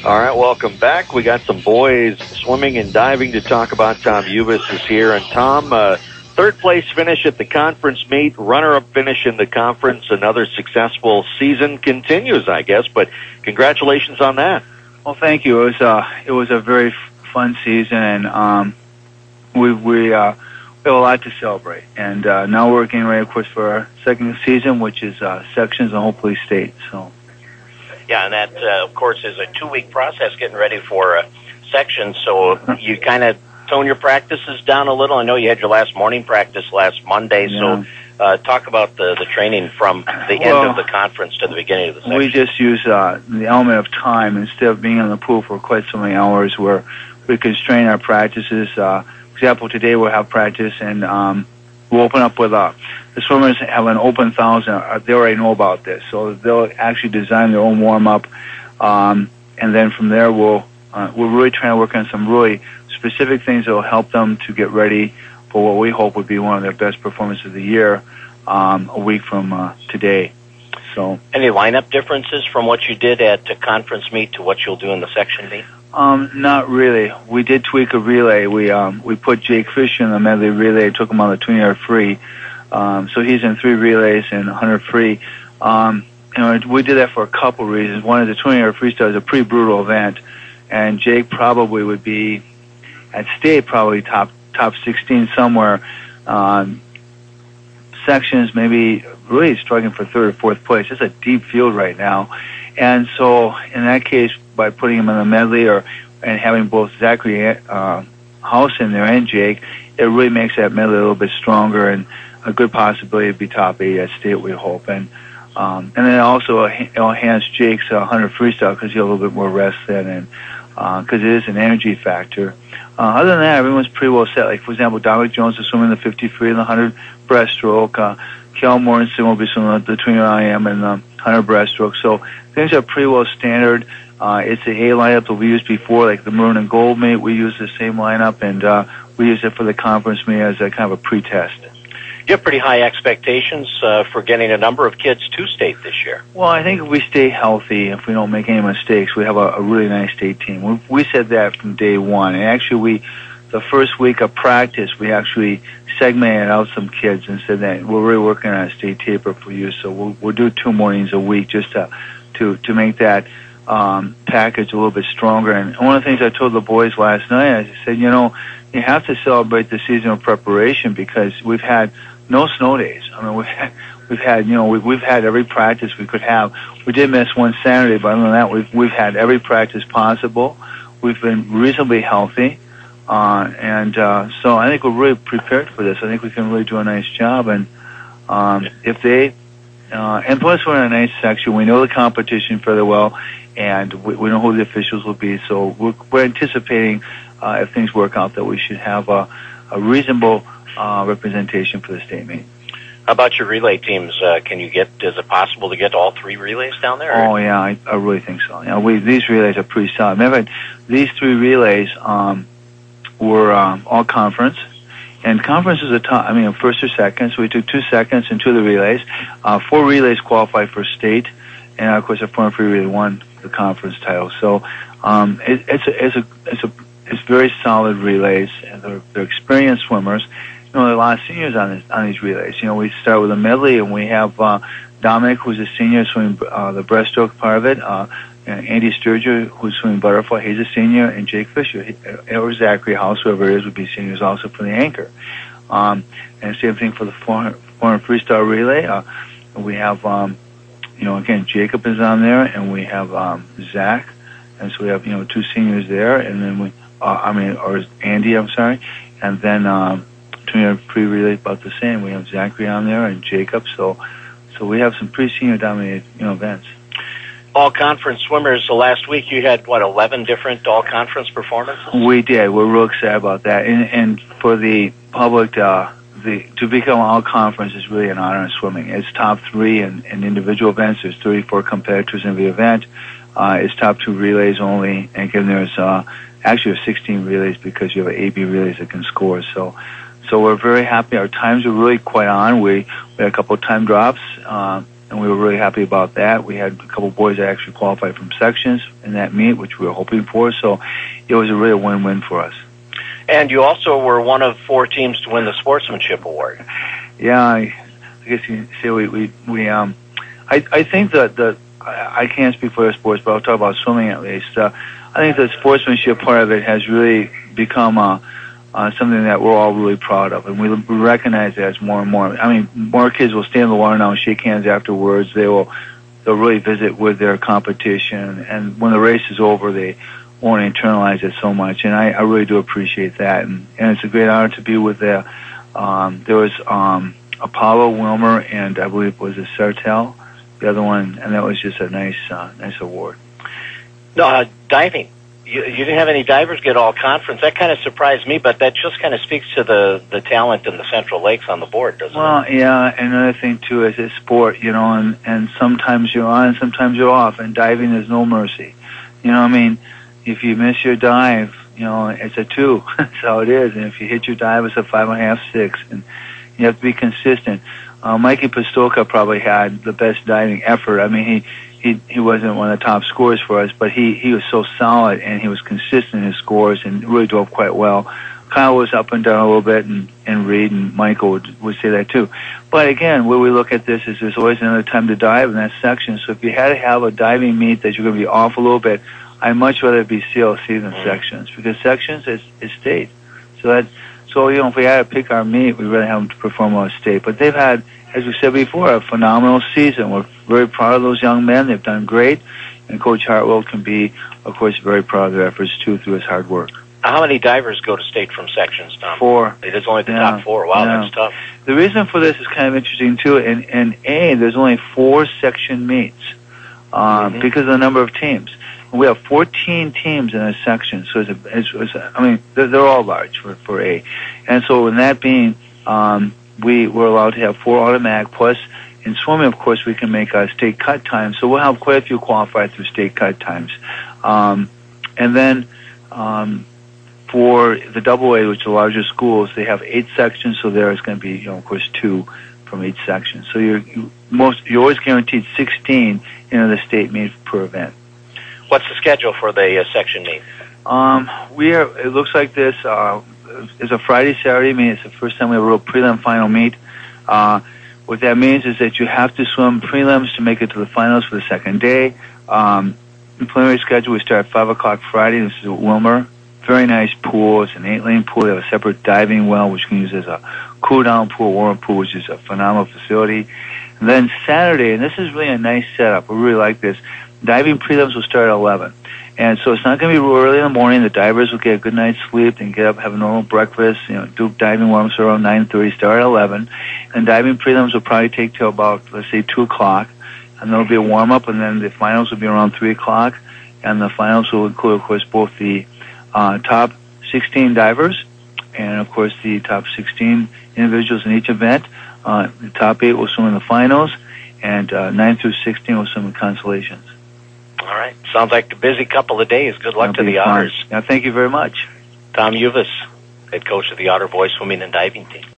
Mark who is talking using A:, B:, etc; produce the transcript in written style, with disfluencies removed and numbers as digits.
A: All right, welcome back. We got some boys swimming and diving to talk about. Tom Uvaas is here. And Tom, third place finish at the conference meet, runner-up finish in the conference. Another successful season continues, I guess, but congratulations on that.
B: Well, thank you. It was a very fun season, and we have a lot to celebrate. And now we're getting ready, of course, for our second season, which is sections and hopefully state. So.
C: Yeah, and that, of course, is a 2-week process getting ready for sections, so you kind of tone your practices down a little. I know you had your last morning practice last Monday, so talk about the training from the end of the conference to the beginning of the section.
B: We just use the element of time instead of being in the pool for quite so many hours where we constrain our practices. For example, today we'll have practice, and we'll open up with the swimmers have an open 1,000. They already know about this, so they'll actually design their own warm-up, and then from there we're really trying to work on some really specific things that will help them to get ready for what we hope would be one of their best performances of the year a week from today. So,
C: any lineup differences from what you did at the conference meet to what you'll do in the section meet?
B: Not really. We did tweak a relay. We put Jake Fisher in the medley relay, took him on the 20-yard free. So he's in 3 relays and 100 free. We did that for a couple reasons. One is the 20-yard freestyle is a pretty brutal event, and Jake probably would be at state probably top 16 somewhere. Sections maybe really struggling for 3rd or 4th place. It's a deep field right now, and so in that case, by putting him in the medley and having both Zachary House in there and Jake, it really makes that medley a little bit stronger and a good possibility to be top 8 at state, we hope. And then also it'll enhance Jake's 100 freestyle because he'll have a little bit more rest then, and because it is an energy factor. Other than that, everyone's pretty well set. Like, for example, Dominic Jones is swimming the 50 free and the 100 breaststroke. Kel Morrison will be swimming the 20 IM and the 100 breaststroke. So things are pretty well standard. It's the A lineup that we used before, like the maroon and gold meet. We use the same lineup, and we use it for the conference meet as a kind of a pre-test.
C: You have pretty high expectations for getting a number of kids to state this year.
B: Well, I think if we stay healthy, if we don't make any mistakes, we have a really nice state team. We said that from day one. And actually, the first week of practice, we actually segmented out some kids and said that we're really working on a state taper for you. So we'll do 2 mornings a week just to make that package a little bit stronger. And one of the things I told the boys last night, I said, you have to celebrate the season of preparation because we've had no snow days. I mean, we've had every practice we could have. We did miss one Saturday, but other than that, we've had every practice possible. We've been reasonably healthy, and so I think we're really prepared for this. I think we can really do a nice job. And if they, and plus we're in a nice section, we know the competition fairly well, and we know who the officials will be. So we're anticipating if things work out that we should have a reasonable representation for the state meet.
C: How about your relay teams? Is it possible to get all 3 relays down there?
B: Oh, yeah, I really think so. These relays are pretty solid. Remember, these 3 relays were all conference. And conference is first or second, so we took 2 seconds and 2 of the relays. 4 relays qualified for state, and of course, a 400 free relay won the conference title. So it's very solid relays, and they're experienced swimmers. There are a lot of seniors on these relays. We start with a medley, and we have Dominic, who's a senior, swimming the breaststroke part of it. Andy Sturgeon, who's swimming butterfly, he's a senior, and Jake Fisher, or Zachary House, whoever it is, would be seniors also for the anchor. And same thing for the 400 freestyle relay. We have, again, Jacob is on there, and we have Zach, and so we have 2 seniors there, and then Andy, I'm sorry, and then. Pre-relay about the same. We have Zachary on there and Jacob, so we have some pretty senior dominated events.
C: All conference swimmers. So last week you had 11 different all conference performances.
B: We did. We're real excited about that, and for the public, to become all conference is really an honor in swimming. It's top 3 in individual events. There's 34 competitors in the event. It's top 2 relays only, and again there's actually 16 relays because you have AB relays that can score. So we're very happy. Our times are really quite on. We had a couple of time drops. and we were really happy about that. We had a couple boys that actually qualified from sections in that meet, which we were hoping for. So it was a real win-win for us.
C: And you also were one of 4 teams to win the Sportsmanship Award.
B: Yeah, I guess you can say I think that I can't speak for the sports, but I'll talk about swimming at least. I think the sportsmanship part of it has really become something that we're all really proud of, and we recognize that as more and more. I mean, more kids will stand in the water now and shake hands afterwards. They'll really visit with their competition, and when the race is over, they won't internalize it so much. And I really do appreciate that, and it's a great honor to be with there was Apollo, Wilmer, and I believe it was a Sartell, the other one, and that was just a nice award.
C: No, diving. You didn't have any divers get all conference. That kind of surprised me, but that just kind of speaks to the talent in the Central Lakes on the board, doesn't it?
B: Well, yeah, and another thing, too, is it's sport, and sometimes you're on, sometimes you're off, and diving is no mercy. You know what I mean? If you miss your dive, it's a 2. That's how it is. And if you hit your dive, it's a 5.5, 6. And you have to be consistent. Mikey Pastolka probably had the best diving effort. I mean, he wasn't one of the top scorers for us, but he was so solid, and he was consistent in his scores and really drove quite well. Kyle was up and down a little bit, and Reed and Michael would say that too. But again, where we look at this is there's always another time to dive in that section. So if you had to have a diving meet that you're going to be off a little bit, I'd much rather be CLC than sections, because sections is state. So if we had to pick our meet, we'd rather have them to perform on state. But they've had, as we said before, a phenomenal season. We're very proud of those young men. They've done great. And Coach Hartwell can be, of course, very proud of their efforts, too, through his hard work.
C: How many divers go to state from sections, Tom?
B: 4.
C: It is only the top 4. Wow, that's tough.
B: The reason for this is kind of interesting, too. In A, there's only 4 section meets because of the number of teams. We have 14 teams in a section, so they're all large for A. And so in that being, we were allowed to have 4 automatic, plus in swimming, of course, we can make state cut times. So we'll have quite a few qualified through state cut times. And then for the AA, which are the larger schools, they have 8 sections, so there is going to be, of course, 2 from each section. So you're always guaranteed 16 in the state meet per event.
C: What's the schedule for the section meet?
B: It looks like this. It's a Friday, Saturday meet. It's the first time we have a real prelim final meet. What that means is that you have to swim prelims to make it to the finals for the second day. The preliminary schedule, we start at 5 o'clock Friday. This is at Wilmer. Very nice pool. It's an 8-lane pool. They have a separate diving well, which you can use as a cool-down pool, warm pool, which is a phenomenal facility. And then Saturday, and this is really a nice setup. We really like this. Diving prelims will start at 11. And so it's not going to be real early in the morning. The divers will get a good night's sleep and get up, have a normal breakfast, do diving warm-ups around 9:30, start at 11. And diving prelims will probably take till about, let's say, 2 o'clock. And there'll be a warm-up, and then the finals will be around 3 o'clock. And the finals will include, of course, both the top 16 divers and, of course, the top 16 individuals in each event. The top 8 will swim in the finals, and 9 through 16 will swim in consolations.
C: All right. Sounds like a busy couple of days. Good luck to the Otters.
B: Yeah, thank you very much.
C: Tom Uvaas, head coach of the Otter boys swimming and diving team.